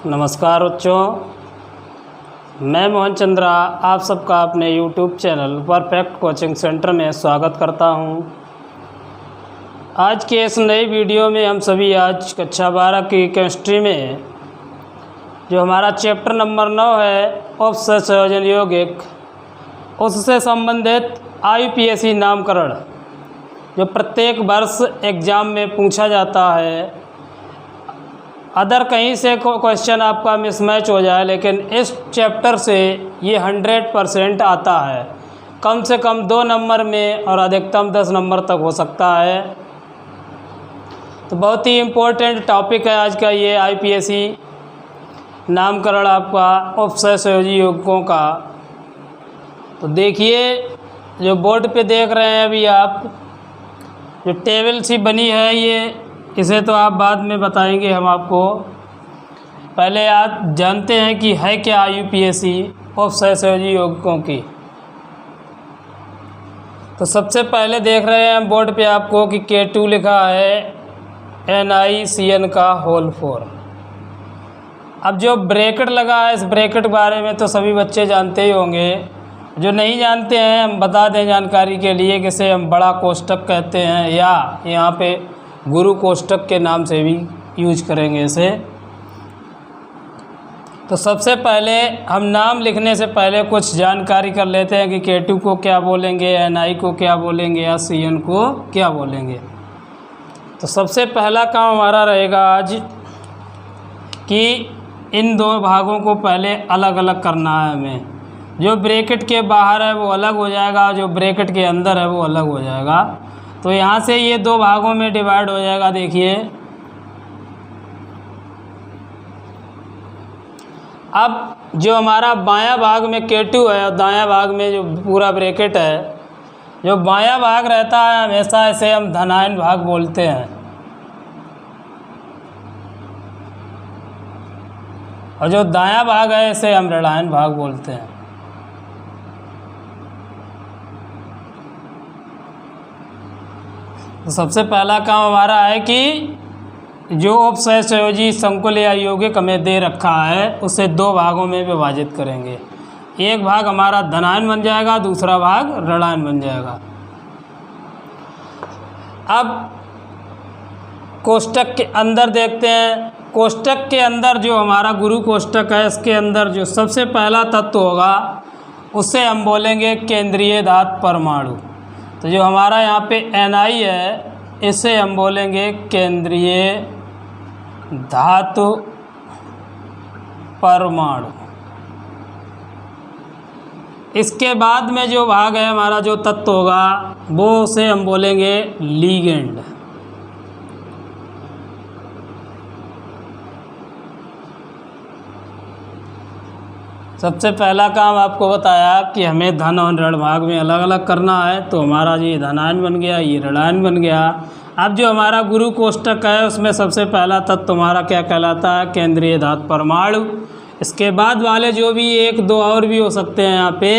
नमस्कार बच्चों, मैं मोहन चंद्रा आप सबका अपने YouTube channel perfect coaching centre में स्वागत करता हूं। आज के इस नई वीडियो में हम सभी आज कक्षा 12 की केमिस्ट्री में जो हमारा चैप्टर नंबर 9 है उपसय संयोजन यौगिक, उससे संबंधित IUPAC नामकरण जो प्रत्येक वर्ष एग्ज़ाम में पूछा जाता है। अदर कहीं से क्वेश्चन आपका मिसमैच हो जाए, लेकिन इस चैप्टर से ये 100% आता है। कम से कम 2 नंबर में और अधिकतम 10 नंबर तक हो सकता है। तो बहुत ही इम्पोर्टेंट टॉपिक है आज का ये IUPAC नामकरण आपका उपसय संयोजी यौगिकों का। तो देखिए, जो बोर्ड पे देख रहे हैं अभी आप, जो टेबल सी बनी है, ये इसे तो आप बाद में बताएंगे हम आपको। पहले आप जानते हैं कि है क्या IUPAC उपसय संयोजी यौगिकों की। तो सबसे पहले देख रहे हैं हम बोर्ड पे आपको कि K2 लिखा है NiCN का होल 4। अब जो ब्रैकेट लगा है, इस ब्रैकेट के बारे में तो सभी बच्चे जानते ही होंगे। जो नहीं जानते हैं हम बता दें जानकारी के लिए कि इसे हम बड़ा कोष्ठक कहते हैं, या यहाँ पे गुरु कोष्ठक के नाम से भी यूज करेंगे इसे। तो सबसे पहले हम नाम लिखने से पहले कुछ जानकारी कर लेते हैं कि K2 को क्या बोलेंगे, Ni को क्या बोलेंगे या CN को क्या बोलेंगे। तो सबसे पहला काम हमारा रहेगा आज कि इन 2 भागों को पहले अलग अलग करना है हमें। जो ब्रैकेट के बाहर है वो अलग हो जाएगा, जो ब्रैकेट के अंदर है वो अलग हो जाएगा। तो यहाँ से ये 2 भागों में डिवाइड हो जाएगा। देखिए, अब जो हमारा बायां भाग में K2 है और दायां भाग में जो पूरा ब्रैकेट है, जो बायां भाग रहता है हमेशा इसे हम धनायन भाग बोलते हैं, और जो दायां भाग है इसे हम ऋणायन भाग बोलते हैं। तो सबसे पहला काम हमारा है कि जो उपसय संयोजी संकुल या यौगिक हमें दे रखा है उसे 2 भागों में विभाजित करेंगे। एक भाग हमारा धनायन बन जाएगा, दूसरा भाग ऋणायन बन जाएगा। अब कोष्ठक के अंदर देखते हैं। कोष्ठक के अंदर जो हमारा गुरु कोष्ठक है, इसके अंदर जो सबसे पहला तत्व होगा उसे हम बोलेंगे केंद्रीय धातु परमाणु। तो जो हमारा यहाँ पे Ni है, इसे हम बोलेंगे केंद्रीय धातु परमाणु। इसके बाद में जो भाग है हमारा, जो तत्व होगा, वो उसे हम बोलेंगे लीगेंड। सबसे पहला काम आपको बताया कि हमें धन और ऋण भाग में अलग अलग करना है। तो हमारा ये धनायन बन गया, ये ऋणायन बन गया। अब जो हमारा गुरु कोष्ठक है उसमें सबसे पहला तत्व हमारा क्या कहलाता है? केंद्रीय धातु परमाणु। इसके बाद वाले जो भी 1-2 और भी हो सकते हैं यहाँ पे,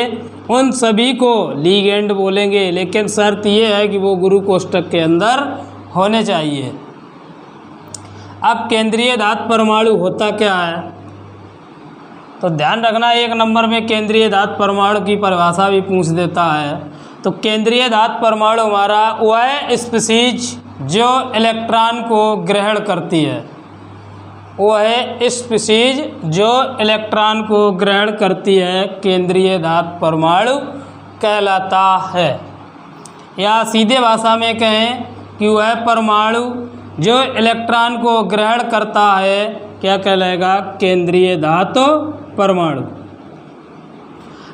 उन सभी को लीगेंड बोलेंगे, लेकिन शर्त ये है कि वो गुरु कोष्ठक के अंदर होने चाहिए। अब केंद्रीय धातु परमाणु होता क्या है, तो ध्यान रखना, 1 नंबर में केंद्रीय धातु परमाणु की परिभाषा भी पूछ देता है। तो केंद्रीय धातु परमाणु हमारा वह स्पीशीज जो इलेक्ट्रॉन को ग्रहण करती है, वह स्पीशीज जो इलेक्ट्रॉन को ग्रहण करती है केंद्रीय धातु परमाणु कहलाता है। या सीधे भाषा में कहें कि वह परमाणु जो इलेक्ट्रॉन को ग्रहण करता है क्या कहलाएगा? केंद्रीय धातु परमाणु।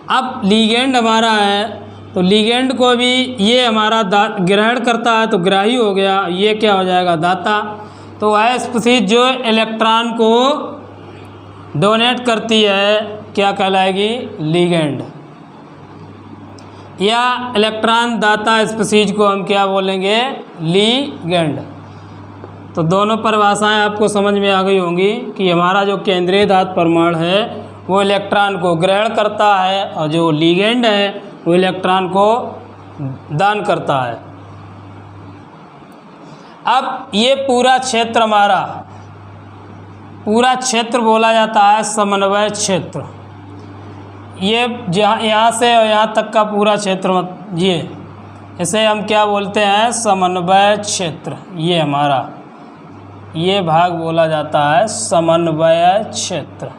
अब लीगेंड हमारा है, तो लीगेंड को भी ये हमारा ग्रहण करता है तो ग्राही हो गया, ये क्या हो जाएगा? दाता। तो वह स्पीशीज जो इलेक्ट्रॉन को डोनेट करती है क्या कहलाएगी? लीगेंड। या इलेक्ट्रॉन दाता स्पीशीज को हम क्या बोलेंगे? लीगेंड। तो दोनों परिभाषाएं आपको समझ में आ गई होंगी कि हमारा जो केंद्रीय धातु परमाणु है वो इलेक्ट्रॉन को ग्रहण करता है, और जो लीगेंड है वो इलेक्ट्रॉन को दान करता है। अब ये पूरा क्षेत्र हमारा पूरा क्षेत्र बोला जाता है समन्वय क्षेत्र। ये जहाँ यहाँ से और यहाँ तक का पूरा क्षेत्र ये इसे हम क्या बोलते हैं? समन्वय क्षेत्र। ये हमारा ये भाग बोला जाता है समन्वय क्षेत्र।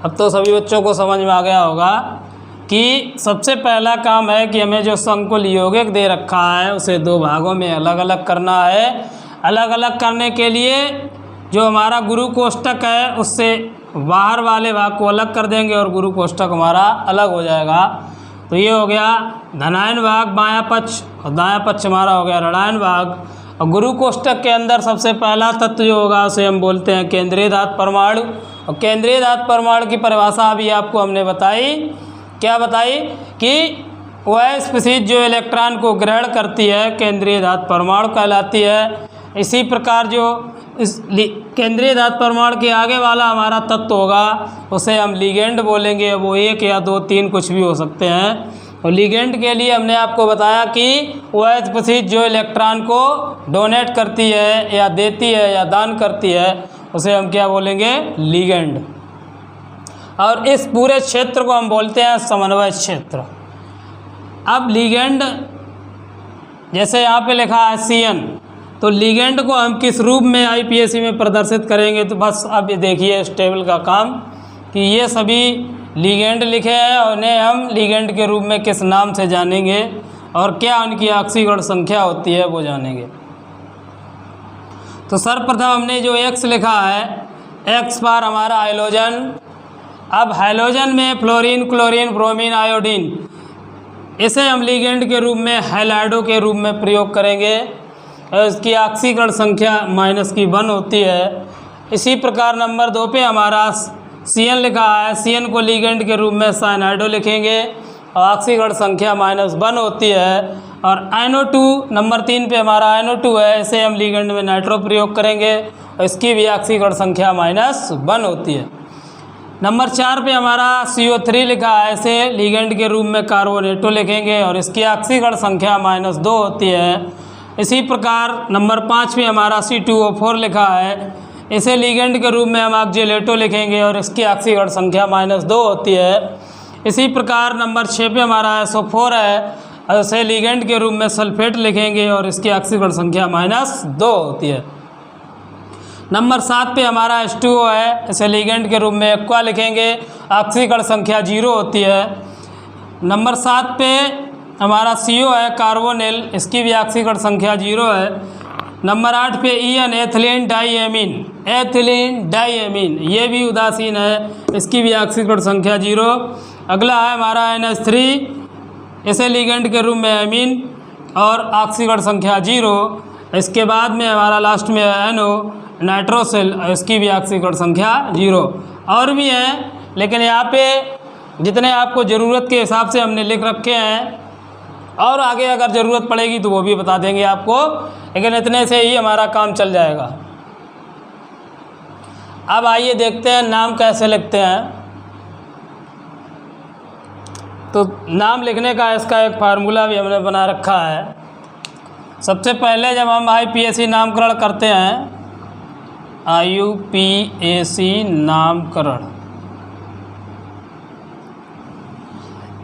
अब तो सभी बच्चों को समझ में आ गया होगा कि सबसे पहला काम है कि हमें जो संकुल यौगिक दे रखा है उसे दो भागों में अलग अलग करना है। अलग अलग करने के लिए जो हमारा गुरु कोष्ठक है उससे बाहर वाले भाग को अलग कर देंगे और गुरु कोष्ठक हमारा अलग हो जाएगा। तो ये हो गया धनायन भाग बायां पक्ष और दायां पक्ष हमारा हो गया ऋणायन भाग। और गुरु कोष्ठक के अंदर सबसे पहला तत्व जो होगा उसे हम बोलते हैं केंद्रीय धातु परमाणु। और केंद्रीय धातु परमाणु की परिभाषा अभी आपको हमने बताई। क्या बताई? कि वह स्पीशीज जो इलेक्ट्रॉन को ग्रहण करती है केंद्रीय धातु परमाणु कहलाती है। इसी प्रकार जो इस केंद्रीय धातु परमाणु के आगे वाला हमारा तत्व होगा उसे हम लिगेंड बोलेंगे। वो 1 या 2 3 कुछ भी हो सकते हैं। और लिगेंड के लिए हमने आपको बताया कि वह स्पीशीज जो इलेक्ट्रॉन को डोनेट करती है या देती है या दान करती है उसे हम क्या बोलेंगे? लिगेंड। और इस पूरे क्षेत्र को हम बोलते हैं समन्वय क्षेत्र। अब लिगेंड जैसे यहाँ पे लिखा है CN, तो लिगेंड को हम किस रूप में IPSC में प्रदर्शित करेंगे? तो बस अब ये देखिए इस टेबल का काम कि ये सभी लिगेंड लिखे हैं और उन्हें हम लिगेंड के रूप में किस नाम से जानेंगे और क्या उनकी ऑक्सीकरण संख्या होती है वो जानेंगे। तो सर्वप्रथम हमने जो X लिखा है, X पर हमारा हाइड्रोजन। अब हाइड्रोजन में फ्लोरीन, क्लोरीन, ब्रोमीन, आयोडीन, इसे हम लिगेंड के रूप में हैलाइडो के रूप में प्रयोग करेंगे। इसकी ऑक्सीकरण संख्या -1 होती है। इसी प्रकार नंबर 2 पे हमारा CN लिखा है। CN को लिगेंड के रूप में साइनाइडो लिखेंगे और ऑक्सीकरण संख्या -1 होती है। और NO2 नंबर 3 पे हमारा NO2 है, इसे हम लिगेंड में नाइट्रो प्रयोग करेंगे और इसकी भी ऑक्सीकरण संख्या -1 होती है। नंबर 4 पे हमारा CO3 लिखा है, इसे लिगेंड के रूप में कार्बोनेटो लिखेंगे और इसकी ऑक्सीकरण संख्या -2 होती है। इसी प्रकार नंबर 5 पे हमारा C2O4 लिखा है, इसे लिगेंड के रूप में हम ऑक्जेलेटो लिखेंगे और इसकी ऑक्सीकरण संख्या -2 होती है। इसी प्रकार नंबर 6 पे हमारा SO4 है, इसे लिगेंड के रूप में सल्फेट लिखेंगे और इसकी ऑक्सीकरण संख्या -2 होती है। नंबर 7 पे हमारा H2O है, इसे लिगेंड के रूप में एक्वा लिखेंगे, ऑक्सीकरण संख्या 0 होती है। नंबर 7 पे हमारा CO है, कार्बोनिल, इसकी भी ऑक्सीकरण संख्या 0 है। नंबर 8 पे EN, ethylene diamine, ethylene diamine, ये भी उदासीन है, इसकी भी ऑक्सीकरण संख्या 0। अगला है हमारा NH3, इसे लिगेंड के रूप में एमीन और ऑक्सीकरण संख्या 0। इसके बाद में हमारा लास्ट में है NO, नाइट्रोसिल, इसकी भी ऑक्सीकरण संख्या 0। और भी हैं लेकिन यहाँ पे जितने आपको ज़रूरत के हिसाब से हमने लिख रखे हैं, और आगे अगर ज़रूरत पड़ेगी तो वो भी बता देंगे आपको, लेकिन इतने से ही हमारा काम चल जाएगा। अब आइए देखते हैं नाम कैसे लिखते हैं। तो नाम लिखने का इसका एक फार्मूला भी हमने बना रखा है। सबसे पहले जब हम IPSC नामकरण करते हैं, IUPAC नामकरण,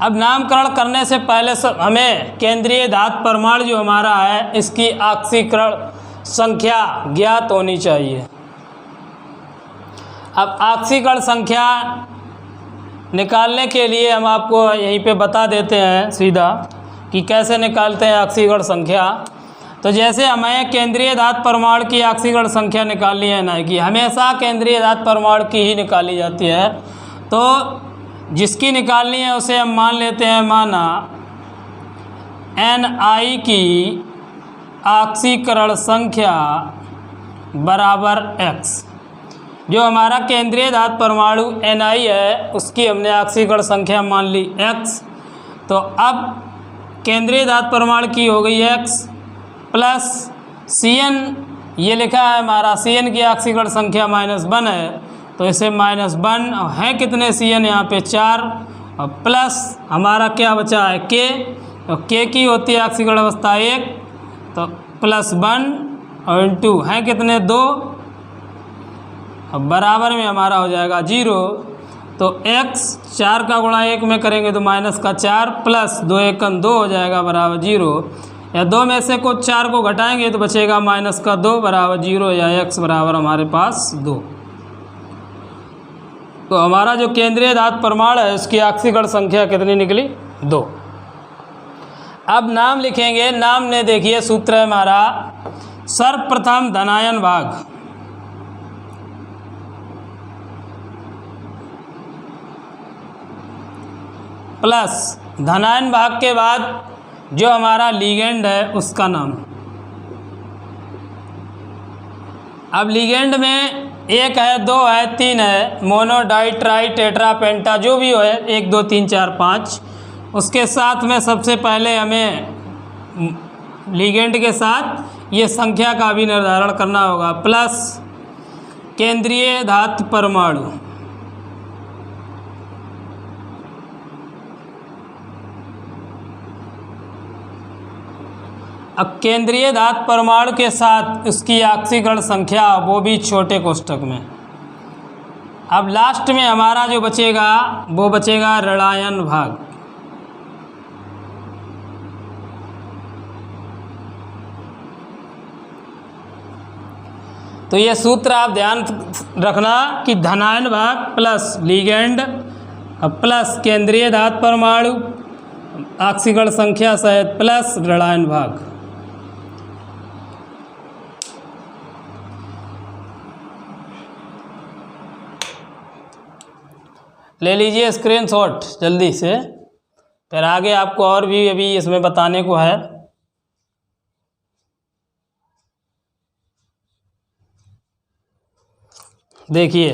अब नामकरण करने से पहले हमें केंद्रीय धातु परमाणु जो हमारा है इसकी ऑक्सीकरण संख्या ज्ञात होनी चाहिए। अब ऑक्सीकरण संख्या निकालने के लिए हम आपको यहीं पे बता देते हैं सीधा कि कैसे निकालते हैं ऑक्सीकरण संख्या। तो जैसे हमें केंद्रीय धातु परमाणु की ऑक्सीकरण संख्या निकालनी है ना, कि हमेशा केंद्रीय धातु परमाणु की ही निकाली जाती है, तो जिसकी निकालनी है उसे हम मान लेते हैं, माना Ni की ऑक्सीकरण संख्या बराबर x। जो हमारा केंद्रीय धातु परमाणु Ni है उसकी हमने ऑक्सीकरण संख्या मान ली x। तो अब केंद्रीय धातु परमाणु की हो गई x प्लस Cn, ये लिखा है हमारा Cn की ऑक्सीकरण संख्या -1 है, तो इसे -1 है कितने Cn यहाँ पे 4, और प्लस हमारा क्या बचा है K। तो के की होती है ऑक्सीकरण अवस्था 1, तो +1 और इंटू हैं कितने 2, अब बराबर में हमारा हो जाएगा 0। तो x 4 का गुणा 1 में करेंगे तो -4 प्लस 2 1 2 हो जाएगा बराबर 0, या 2 में से कुछ 4 को घटाएंगे तो बचेगा -2 बराबर 0, या x बराबर हमारे पास 2। तो हमारा जो केंद्रीय धातु परमाणु है उसकी ऑक्सीकरण संख्या कितनी निकली 2। अब नाम लिखेंगे। नाम ने देखिए सूत्र है हमारा सर्वप्रथम धनायन भाग, प्लस धनायन भाग के बाद जो हमारा लिगेंड है उसका नाम। अब लिगेंड में 1 है 2 है 3 है, मोनो डाई ट्राई टेट्रा पेंटा जो भी है 1 2 3 4 5, उसके साथ में सबसे पहले हमें लिगेंड के साथ ये संख्या का भी निर्धारण करना होगा, प्लस केंद्रीय धातु परमाणु। अब केंद्रीय धातु परमाणु के साथ उसकी ऑक्सीकरण संख्या वो भी छोटे कोष्ठक में। अब लास्ट में हमारा जो बचेगा वो बचेगा ऋणायन भाग। तो ये सूत्र आप ध्यान रखना कि धनायन भाग प्लस लिगेंड प्लस केंद्रीय धातु परमाणु ऑक्सीकरण संख्या सहित प्लस ऋणायन भाग। ले लीजिए स्क्रीनशॉट जल्दी से, फिर आगे आपको और भी अभी इसमें बताने को है। देखिए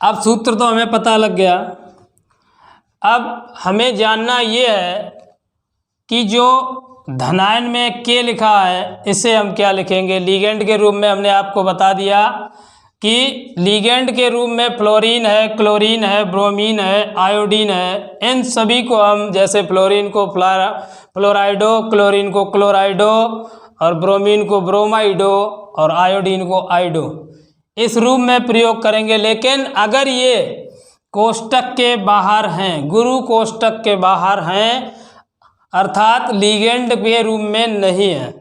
अब सूत्र तो हमें पता लग गया। अब हमें जानना ये है कि जो धनायन में के लिखा है इसे हम क्या लिखेंगे। लिगेंड के रूप में हमने आपको बता दिया कि लिगेंड के रूप में फ्लोरीन है, क्लोरीन है, ब्रोमीन है, आयोडीन है। इन सभी को हम जैसे फ्लोरीन को फ्लोराइडो, क्लोरीन को क्लोराइडो और ब्रोमीन को ब्रोमाइडो और आयोडीन को आइडो इस रूप में प्रयोग करेंगे। लेकिन अगर ये कोष्टक के बाहर हैं, गुरु कोष्टक के बाहर हैं, अर्थात लिगेंड के रूप में नहीं है,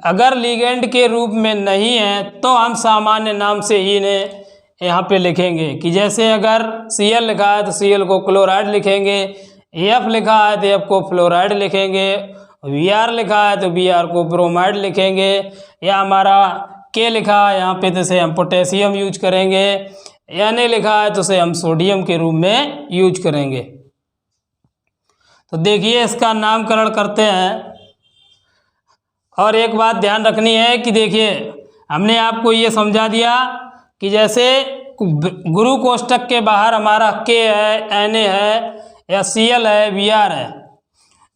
अगर लिगेंड के रूप में नहीं है तो हम सामान्य नाम से ही इन्हें यहाँ पे लिखेंगे कि जैसे अगर Cl लिखा है तो Cl को क्लोराइड लिखेंगे, F लिखा है तो F को फ्लोराइड लिखेंगे, Br लिखा है तो Br को ब्रोमाइड लिखेंगे, या हमारा K लिखा है यहाँ पे तो इसे हम पोटेशियम यूज करेंगे, Na लिखा है तो इसे हम सोडियम के रूप में यूज करेंगे। तो देखिए इसका नामकरण करते हैं। और एक बात ध्यान रखनी है कि देखिए हमने आपको ये समझा दिया कि जैसे गुरु कोष्टक के बाहर हमारा K है, Na है या Cl है, Br है,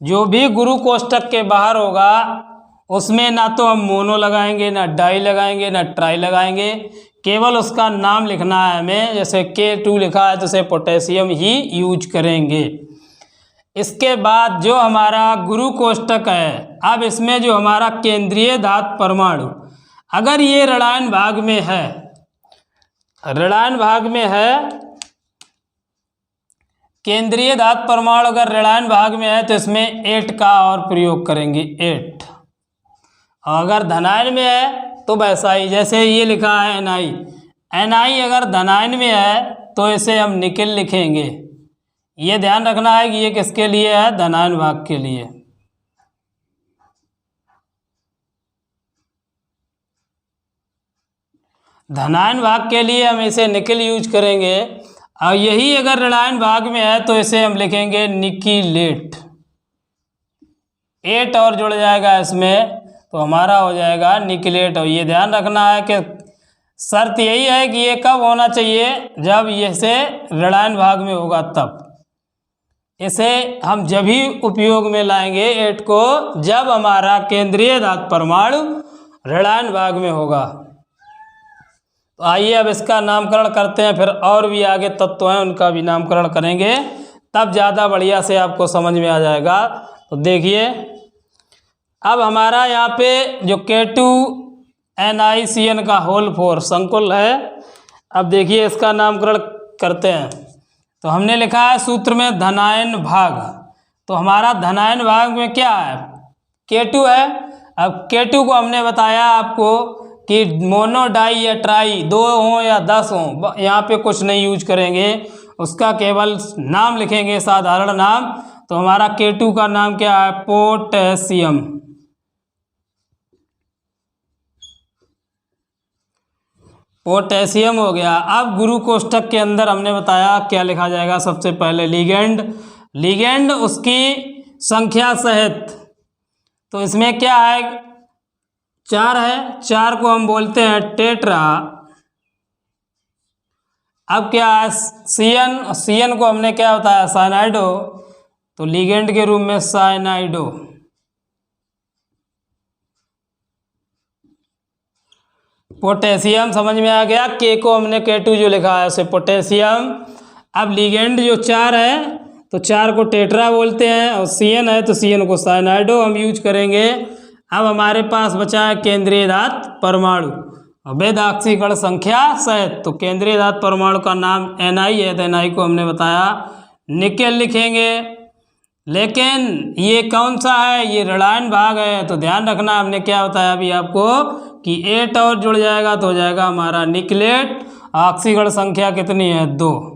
जो भी गुरु कोष्टक के बाहर होगा उसमें ना तो हम मोनो लगाएंगे, ना डाई लगाएंगे, ना ट्राई लगाएंगे, केवल उसका नाम लिखना है हमें। जैसे K2 लिखा है तो उसे पोटेशियम ही यूज करेंगे। इसके बाद जो हमारा गुरु कोष्टक है, अब इसमें जो हमारा केंद्रीय धातु परमाणु अगर ये ऋणायन भाग में है, ऋणायन भाग में है, केंद्रीय धातु परमाणु अगर ऋणायन भाग में है तो इसमें 8 का और प्रयोग करेंगे 8। और अगर धनायन में है तो वैसा ही जैसे ये लिखा है Na अगर धनायन में है तो इसे हम निकिल लिखेंगे। ये ध्यान रखना है कि ये किसके लिए है, धनायन भाग के लिए। धनायन भाग के लिए हम इसे निकिल यूज करेंगे, और यही अगर ऋणायन भाग में है तो इसे हम लिखेंगे निकिलेट। 8 और जुड़ जाएगा इसमें तो हमारा हो जाएगा निकिलेट। और ये ध्यान रखना है कि शर्त यही है कि ये कब होना चाहिए, जब ये से ऋणायन भाग में होगा तब। इसे हम जब ही उपयोग में लाएंगे 8 को जब हमारा केंद्रीय धातु परमाणु ऋणायन भाग में होगा। तो आइए अब इसका नामकरण करते हैं, फिर और भी आगे तत्व हैं उनका भी नामकरण करेंगे। तब ज़्यादा बढ़िया से आपको समझ में आ जाएगा। तो देखिए अब हमारा यहाँ पे जो K2NiCN का होल 4 संकुल है। अब देखिए इसका नामकरण करते हैं। तो हमने लिखा है सूत्र में धनायन भाग, तो हमारा धनायन भाग में क्या है, K2 है। अब K2 को हमने बताया आपको कि मोनो डाई या ट्राई 2 हो या 10 हो, यहाँ पे कुछ नहीं यूज करेंगे, उसका केवल नाम लिखेंगे, साधारण नाम। तो हमारा K2 का नाम क्या है, पोटेशियम। पोटेशियम हो गया। अब गुरु कोष्ठक के अंदर हमने बताया क्या लिखा जाएगा, सबसे पहले लिगेंड, लिगेंड उसकी संख्या सहित। तो इसमें क्या है, 4 है, 4 को हम बोलते हैं टेट्रा। अब क्या है सीएन, सीएन को हमने क्या बताया, साइनाइडो, तो लिगेंड के रूप में साइनाइडो। पोटेशियम समझ में आ गया, के को हमने K2 जो लिखा है उसे पोटेशियम। अब लिगेंड जो 4 है तो 4 को टेट्रा बोलते हैं, और सीएन है तो सीएन को साइनाइडो हम यूज करेंगे। अब हमारे पास बचा है केंद्रीय धात परमाणु, अवैध ऑक्सीकरण संख्या सहित। तो केंद्रीय धात परमाणु का नाम Ni है, तो Ni को हमने बताया निकेल लिखेंगे। लेकिन ये कौन सा है, ये ऋणायन भाग है, तो ध्यान रखना हमने क्या बताया अभी आपको कि 8 और जुड़ जाएगा तो हो जाएगा हमारा निकलेट। ऑक्सीकरण संख्या कितनी है, 2।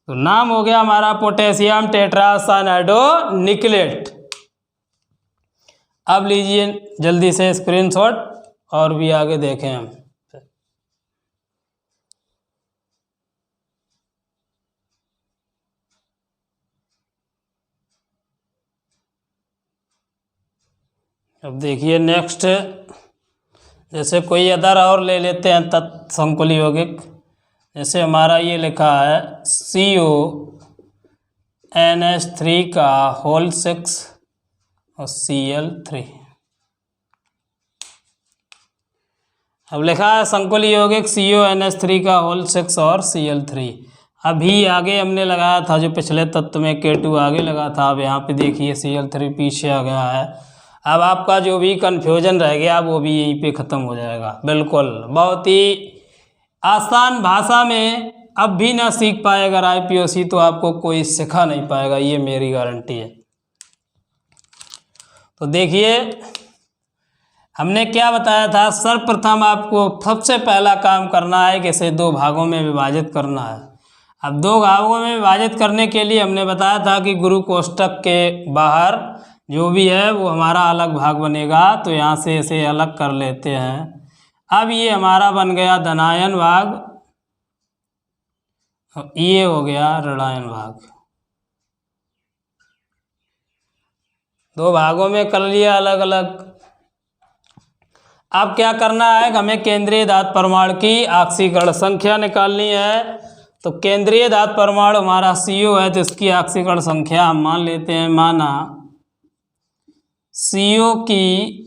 तो नाम हो गया हमारा पोटेशियम टेट्रासाइनाइडो निकलेट। अब लीजिए जल्दी से स्क्रीनशॉट और भी आगे देखें हम। अब देखिए नेक्स्ट, जैसे कोई अदर और ले लेते हैं तत् संकुल यौगिक। जैसे हमारा ये लिखा है CONH3 का होल 6 और Cl3। अब लिखा है संकुल यौगिक CONH3 का होल 6 और Cl3। अभी आगे हमने लगाया था जो पिछले तत्व में K2 आगे लगा था, अब यहाँ पे देखिए Cl3 पीछे आ गया है। अब आपका जो भी कन्फ्यूजन रह गया वो भी यहीं पे ख़त्म हो जाएगा। बिल्कुल बहुत ही आसान भाषा में अब भी ना सीख पाए अगर IPOC तो आपको कोई सिखा नहीं पाएगा, ये मेरी गारंटी है। तो देखिए हमने क्या बताया था, सर्वप्रथम आपको सबसे पहला काम करना है कि इसे 2 भागों में विभाजित करना है। अब 2 भागों में विभाजित करने के लिए हमने बताया था कि गुरु कोष्ठक के बाहर जो भी है वो हमारा अलग भाग बनेगा, तो यहाँ से इसे अलग कर लेते हैं। अब ये हमारा बन गया धनायन भाग, ये हो गया ऋणायन भाग। 2 भागों में कर लिया अलग अलग। अब क्या करना है, हमें केंद्रीय धात परमाणु की ऑक्सीकरण संख्या निकालनी है। तो केंद्रीय धात परमाणु हमारा CO है, तो इसकी ऑक्सीकरण संख्या हम मान लेते हैं, माना CO की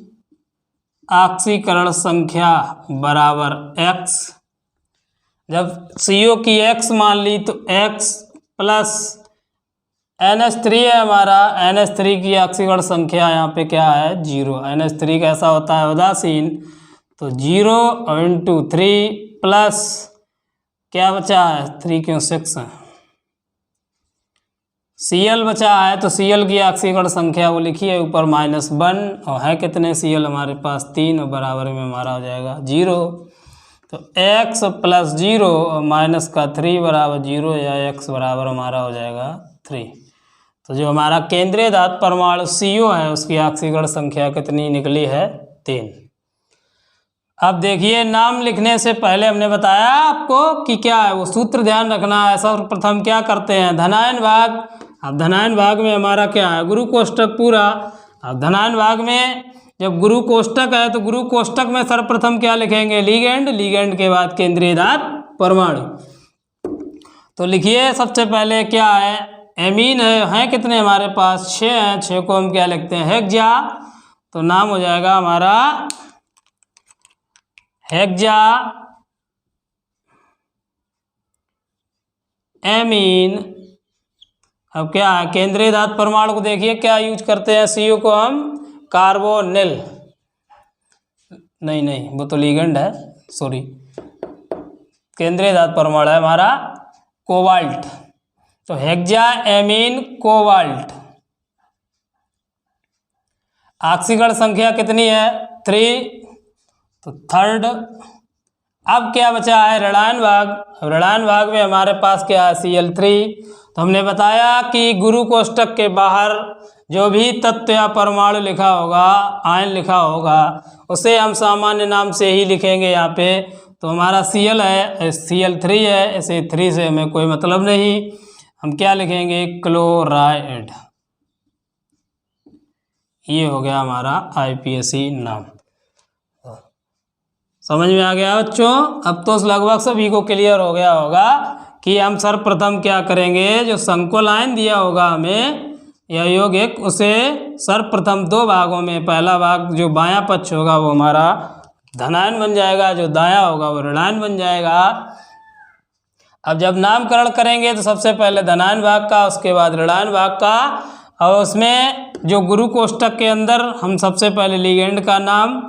ऑक्सीकरण संख्या बराबर X। जब CO की X मान ली तो X प्लस NH3 है हमारा, NH3 की ऑक्सीकरण संख्या यहाँ पे क्या है, 0। NH3 कैसा होता है, उदासीन, तो 0 × 3 प्लस क्या बचा है, 3 क्यों 6 है, Cl बचा है। तो Cl की ऑक्सीकरण संख्या वो लिखी है ऊपर -1, और है कितने Cl हमारे पास 3, और बराबर में हमारा हो जाएगा 0। तो x प्लस 0 और माइनस का 3 बराबर 0, या x बराबर हमारा हो जाएगा 3। तो जो हमारा केंद्रीय धात परमाणु CO है उसकी ऑक्सीकरण संख्या कितनी निकली है, 3। अब देखिए नाम लिखने से पहले हमने बताया आपको कि क्या है वो सूत्र ध्यान रखना है। सर्वप्रथम क्या करते हैं, धनायन भाग। अब धनायन भाग में हमारा क्या है, गुरु कोष्ठक पूरा। अब धनायन भाग में जब गुरु कोष्ठक है तो गुरु कोष्ठक में सर्वप्रथम क्या लिखेंगे, लिगेंड, लिगेंड के बाद केंद्रीय धात परमाणु। तो लिखिए सबसे पहले क्या है, एमीन है कितने हमारे पास, 6 हैं, 6 को हम क्या लिखते हैं, हेक्सा। तो नाम हो जाएगा हमारा हेक्सा एमीन अब क्या है, केंद्रीय धातु परमाणु को देखिए क्या यूज करते हैं, CO को हम कार्बोनिल, नहीं वो तो लिगेंड है, सॉरी, केंद्रीय धातु परमाणु है हमारा कोबाल्ट, तो हेक्साएमीन कोबाल्ट। ऑक्सीकरण संख्या कितनी है, 3, तो थर्ड। अब क्या बचा है, ऋणायन भाग। ऋणायन भाग में हमारे पास क्या है, Cl3। तो हमने बताया कि गुरु कोष्टक के बाहर जो भी तत्व या परमाणु लिखा होगा, आयन लिखा होगा, उसे हम सामान्य नाम से ही लिखेंगे यहाँ पे। तो हमारा Cl है, Cl3 है, इसे 3 से हमें कोई मतलब नहीं, हम क्या लिखेंगे, क्लोराइड। ये हो गया हमारा IPAC नाम। समझ में आ गया बच्चों? अब तो लगभग सभी को क्लियर हो गया होगा कि हम सर्वप्रथम क्या करेंगे, जो संकुल आयन दिया होगा हमें या यौगिक, उसे सर्वप्रथम 2 भागों में, पहला भाग जो बायां पक्ष होगा वो हमारा धनायन बन जाएगा, जो दायां होगा वो ऋणायन बन जाएगा। अब जब नामकरण करेंगे तो सबसे पहले धनायन भाग का, उसके बाद ऋणायन भाग का, और उसमें जो गुरु कोष्टक के अंदर हम सबसे पहले लिगेंड का नाम,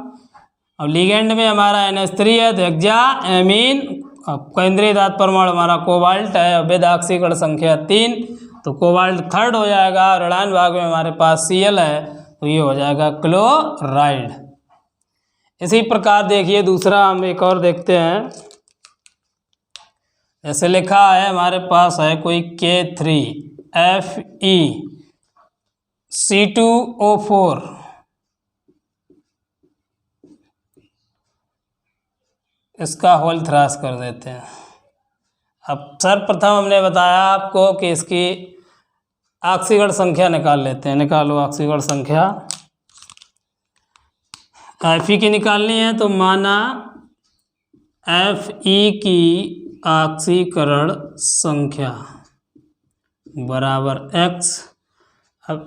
और लिगेंड में हमारा NH3 है, तो हेक्साएमीन, केंद्रीय धातु परमाणु हमारा कोबाल्ट है, और विद ऑक्सीकरण संख्या 3, तो कोबाल्ट थर्ड हो जाएगा। ऋणायन भाग में हमारे पास Cl है, तो ये हो जाएगा क्लोराइड। इसी प्रकार देखिए दूसरा हम एक और देखते हैं, जैसे लिखा है हमारे पास है कोई K3FeC2O4, इसका होल त्रास कर देते हैं। अब सर्वप्रथम हमने बताया आपको कि इसकी ऑक्सीकरण संख्या निकाल लेते हैं। निकालो ऑक्सीकरण संख्या, Fe की निकालनी है, तो माना Fe की ऑक्सीकरण संख्या बराबर x। अब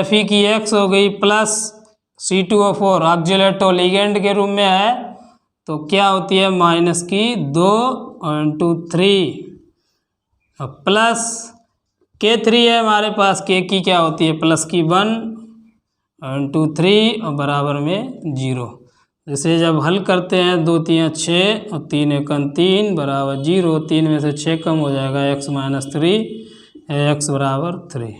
Fe की x हो गई प्लस C2O4 ऑक्जिलेटो लिगेंड के रूप में है, तो क्या होती है, माइनस की 2/3 प्लस K3 है हमारे पास, K की क्या होती है, प्लस की 1/3 और बराबर में 0। जैसे जब हल करते हैं 2 3 6 और 3 1 3 बराबर 0, 3 में से 6 कम हो जाएगा, x - 3, x बराबर 3।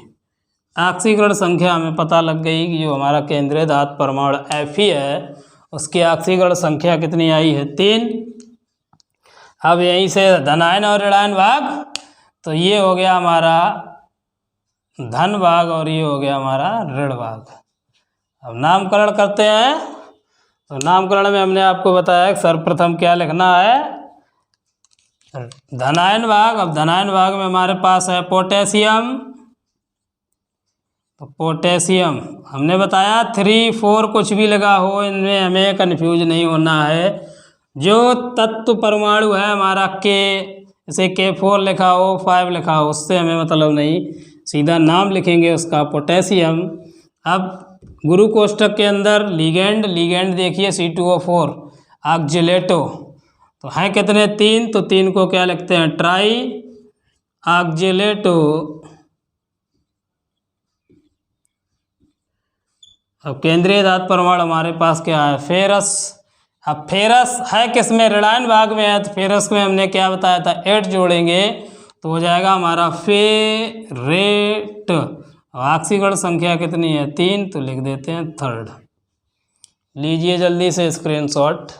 ऑक्सीकरण संख्या हमें पता लग गई कि जो हमारा केंद्रीय धातु परमाणु Fe है उसकी ऑक्सीकरण संख्या कितनी आई है, 3। अब यहीं से धनायन और ऋणायन भाग, तो ये हो गया हमारा धन भाग और ये हो गया हमारा ऋण भाग। अब नामकरण करते हैं, तो नामकरण में हमने आपको बताया कि सर्वप्रथम क्या लिखना है, धनायन भाग। अब धनायन भाग में हमारे पास है पोटेशियम, तो पोटेशियम हमने बताया 3 4 कुछ भी लगा हो, इनमें हमें कन्फ्यूज नहीं होना है। जो तत्व परमाणु है हमारा K, जैसे K4 लिखा हो, 5 लिखा हो, उससे हमें मतलब नहीं, सीधा नाम लिखेंगे उसका पोटेशियम। अब गुरु कोष्टक के अंदर लिगेंड देखिए C2O4 ऑक्जिलेटो, तो है कितने, 3, तो 3 को क्या लिखते हैं, ट्राई ऑक्जिलेटो। अब केंद्रीय धातु परमाणु हमारे पास क्या है, फेरस। अब फेरस है किसमें, ऋणायन भाग में है, तो फेरस में हमने क्या बताया था, 8 जोड़ेंगे तो हो जाएगा हमारा फेरेट। ऑक्सीकरण संख्या कितनी है, 3, तो लिख देते हैं थर्ड। लीजिए जल्दी से स्क्रीनशॉट।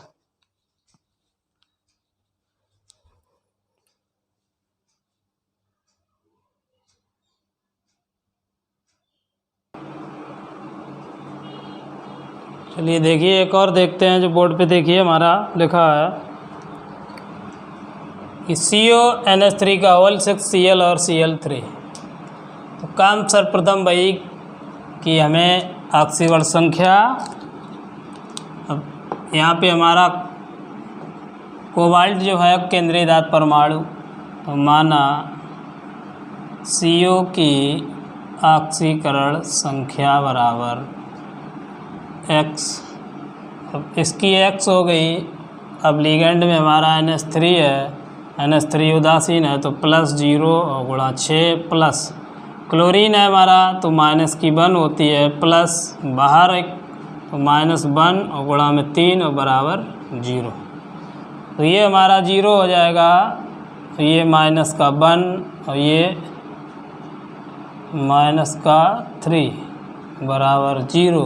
चलिए देखिए एक और देखते हैं, जो बोर्ड पे देखिए हमारा लिखा है कि CONH3 का होल 6 Cl और Cl3। तो काम सर्वप्रथम भाई कि हमें ऑक्सीकरण संख्या, अब यहाँ पे हमारा कोबाल्ट जो है केंद्रीय धातु परमाणु, तो माना CO की ऑक्सीकरण संख्या बराबर x। अब इसकी x हो गई। अब लिगेंड में हमारा NH3 है, NH3 उदासीन है, तो +0 और गुणा 6 प्लस क्लोरीन है हमारा तो -1 होती है, प्लस बाहर एक तो -1 और गुणा में 3 और बराबर 0। तो ये हमारा 0 हो जाएगा, तो ये -1 और ये -3 बराबर 0।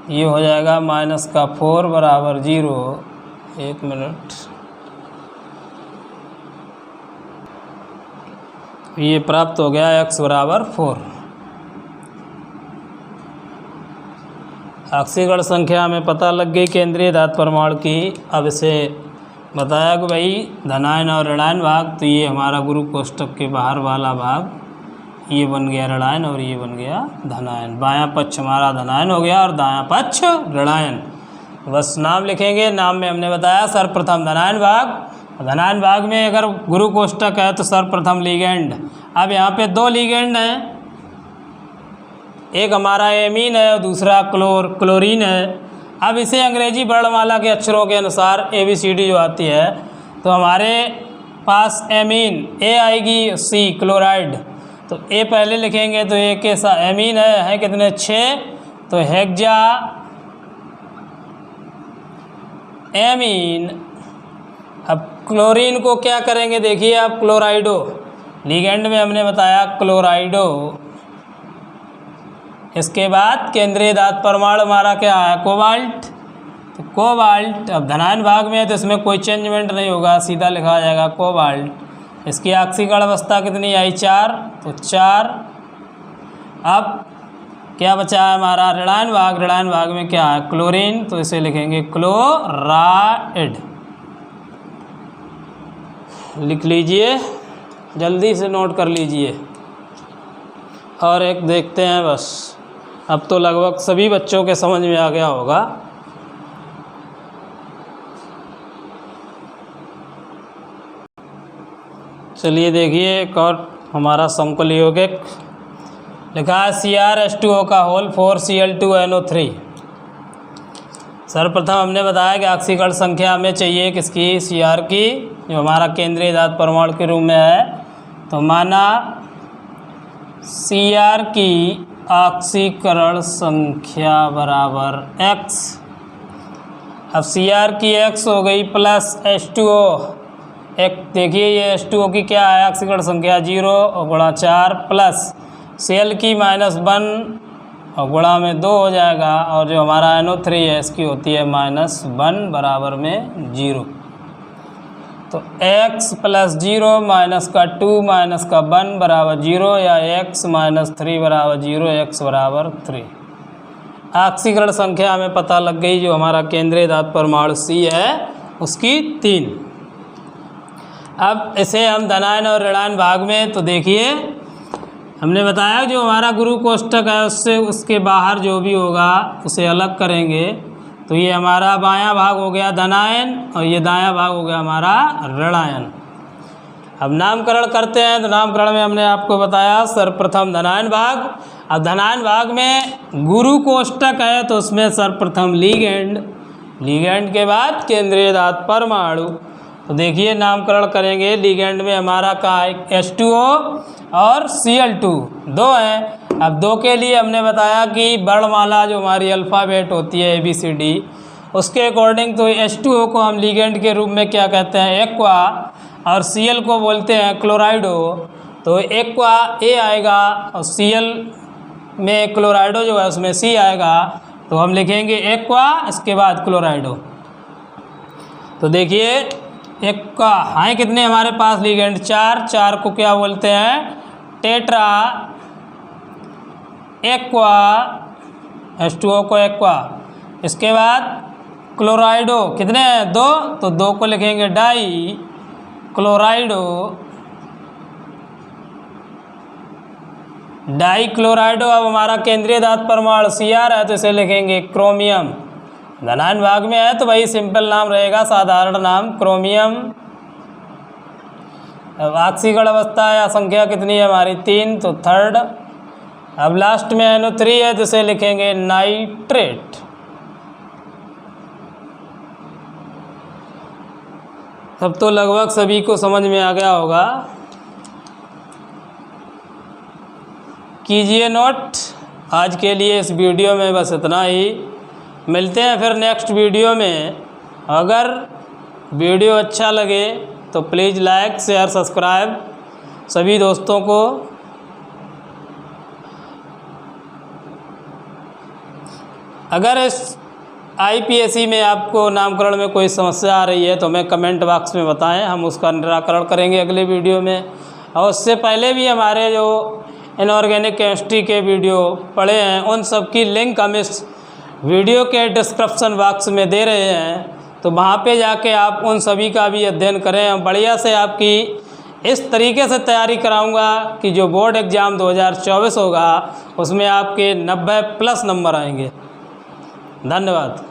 ये हो जाएगा -4 बराबर 0। 1 मिनट, ये प्राप्त हो गया x बराबर 4। ऑक्सीकरण संख्या में पता लग गई केंद्रीय धातु परमाणु की। अब इसे बताया कि भाई धनायन और ऋणायन भाग, तो ये हमारा गुरु कोष्ठक के बाहर वाला भाग, ये बन गया ऋणायन और ये बन गया धनायन। बायां पक्ष हमारा धनायन हो गया और दायां पक्ष ऋणायन। बस नाम लिखेंगे। नाम में हमने बताया सर्वप्रथम धनायन भाग। धनायन भाग में अगर गुरु कोष्ठक है तो सर्वप्रथम लिगेंड। अब यहाँ पे 2 लिगेंड हैं, एक हमारा एमीन है और दूसरा क्लोरीन है। अब इसे अंग्रेजी वर्णमाला के अक्षरों के अनुसार ABCD जो आती है, तो हमारे पास एमीन ए आएगी, सी क्लोराइड, तो ए पहले लिखेंगे। तो ए के साथ एमीन है कितने 6, तो हेक्सा एमीन। अब क्लोरीन को क्या करेंगे, देखिए आप, क्लोराइडो। लिगेंड में हमने बताया क्लोराइडो। इसके बाद केंद्रीय धातु परमाणु हमारा क्या है, कोबाल्ट। तो कोबाल्ट अब धनायन भाग में है तो इसमें कोई चेंजमेंट नहीं होगा, सीधा लिखा जाएगा कोबाल्ट। इसकी ऑक्सीकरण अवस्था कितनी आई, 4, तो 4। अब क्या बचा है हमारा ऋणायन भाग। ऋणायन भाग में क्या है, क्लोरीन, तो इसे लिखेंगे क्लोराइड। लिख लीजिए, जल्दी से नोट कर लीजिए। और एक देखते हैं बस, अब तो लगभग सभी बच्चों के समझ में आ गया होगा। चलिए देखिए, एक और हमारा समकल यौगिक लिखा है CrH2O का होल 4Cl2NO3। सर्वप्रथम हमने बताया कि ऑक्सीकरण संख्या में चाहिए किसकी, Cr की, जो हमारा केंद्रीय धातु परमाणु के रूप में है। तो माना Cr की ऑक्सीकरण संख्या बराबर x। अब Cr की x हो गई प्लस H2O। एक देखिए ये H2O की क्या है, ऑक्सीकरण संख्या 0 और गुणा 4 प्लस Cl की -1 और गुणा में 2 हो जाएगा। और जो हमारा NO3 है इसकी होती है -1 बराबर में 0। तो x प्लस 0 माइनस का 2 माइनस का 1 बराबर 0, या x माइनस 3 बराबर 0, x बराबर 3। ऑक्सीकरण संख्या हमें पता लग गई, जो हमारा केंद्रीय धातु परमाणु C है उसकी 3। अब इसे हम धनायन और ऋणायन भाग में, तो देखिए हमने बताया जो हमारा गुरु कोष्ठक है उससे उसके बाहर जो भी होगा उसे अलग करेंगे। तो ये हमारा बायां भाग हो गया धनायन और ये दायां भाग हो गया हमारा ऋणायन। अब नामकरण करते हैं। तो नामकरण में हमने आपको बताया सर्वप्रथम धनायन भाग। अब धनायन भाग में गुरु कोष्ठक है तो उसमें सर्वप्रथम लिगेंड, लिगेंड के बाद केंद्रीय धातु परमाणु। तो देखिए नामकरण करेंगे। लिगेंड में हमारा का H2O और Cl2 2 हैं। अब 2 के लिए हमने बताया कि वर्णमाला जो हमारी अल्फ़ाबेट होती है ABCD, उसके अकॉर्डिंग तो H2O को हम लिगेंड के रूप में क्या कहते हैं, एक्वा, और Cl को बोलते हैं क्लोराइडो। तो एक्वा A आएगा और Cl में क्लोराइडो जो है उसमें C आएगा, तो हम लिखेंगे एक्वा, इसके बाद क्लोराइडो। तो देखिए एक्वा हैं कितने हमारे पास लिगेंड, 4 को क्या बोलते हैं, टेट्रा एक्वा, H2O को एक्वा। इसके बाद क्लोराइडो कितने हैं, 2, तो 2 को लिखेंगे डाई क्लोराइडो, डाई क्लोराइडो। अब हमारा केंद्रीय धातु परमाणु Cr है तो इसे लिखेंगे क्रोमियम। धनायन भाग में है तो भाई सिंपल नाम रहेगा, साधारण नाम क्रोमियम। अब ऑक्सीकरण अवस्था या संख्या कितनी है हमारी, 3, तो 3rd। अब लास्ट में NO3 है जिसे लिखेंगे नाइट्रेट। अब तो लगभग सभी को समझ में आ गया होगा। कीजिए नोट। आज के लिए इस वीडियो में बस इतना ही। मिलते हैं फिर नेक्स्ट वीडियो में। अगर वीडियो अच्छा लगे तो प्लीज़ लाइक शेयर सब्सक्राइब सभी दोस्तों को। अगर इस IPSC में आपको नामकरण में कोई समस्या आ रही है तो हमें कमेंट बॉक्स में बताएं, हम उसका निराकरण करेंगे अगले वीडियो में। और उससे पहले भी हमारे जो इनऑर्गेनिक केमिस्ट्री के वीडियो पड़े हैं उन सब की लिंक हम इस वीडियो के डिस्क्रिप्शन बॉक्स में दे रहे हैं, तो वहाँ पे जाके आप उन सभी का भी अध्ययन करें। हम बढ़िया से आपकी इस तरीके से तैयारी कराऊंगा कि जो बोर्ड एग्ज़ाम 2024 होगा उसमें आपके 90+ नंबर आएंगे। धन्यवाद।